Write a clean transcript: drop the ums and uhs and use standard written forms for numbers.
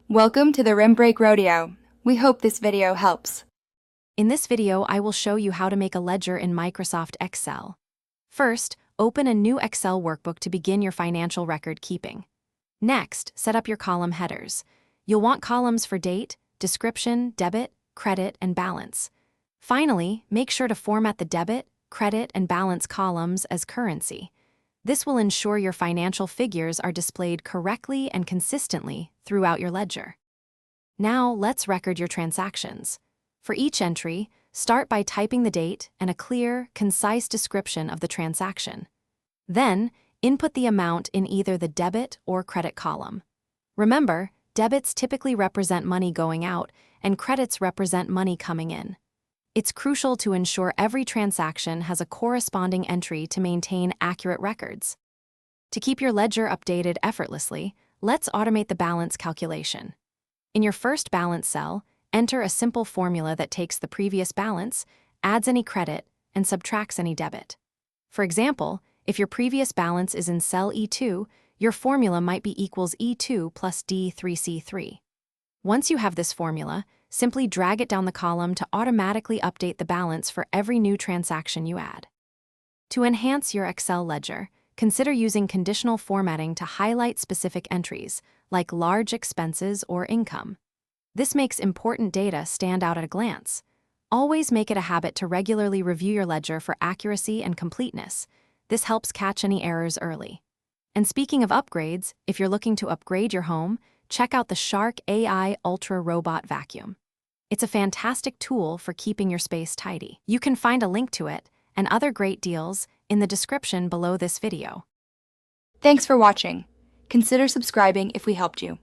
Welcome to the Rim Break Rodeo. We hope this video helps. In this video, I will show you how to make a ledger in Microsoft Excel. First, open a new Excel workbook to begin your financial record keeping. Next, set up your column headers. You'll want columns for date, description, debit, credit, and balance. Finally, make sure to format the debit, credit, and balance columns as currency. This will ensure your financial figures are displayed correctly and consistently throughout your ledger. Now, let's record your transactions. For each entry, start by typing the date and a clear, concise description of the transaction. Then, input the amount in either the debit or credit column. Remember, debits typically represent money going out, and credits represent money coming in. It's crucial to ensure every transaction has a corresponding entry to maintain accurate records. To keep your ledger updated effortlessly, let's automate the balance calculation. In your first balance cell, enter a simple formula that takes the previous balance, adds any credit, and subtracts any debit. For example, if your previous balance is in cell E2, your formula might be equals E2 plus D3C3. Once you have this formula, simply drag it down the column to automatically update the balance for every new transaction you add. To enhance your Excel ledger, consider using conditional formatting to highlight specific entries, like large expenses or income. This makes important data stand out at a glance. Always make it a habit to regularly review your ledger for accuracy and completeness. This helps catch any errors early. And speaking of upgrades, if you're looking to upgrade your home, check out the Shark AI Ultra Robot Vacuum. It's a fantastic tool for keeping your space tidy. You can find a link to it and other great deals in the description below this video. Thanks for watching. Consider subscribing if we helped you.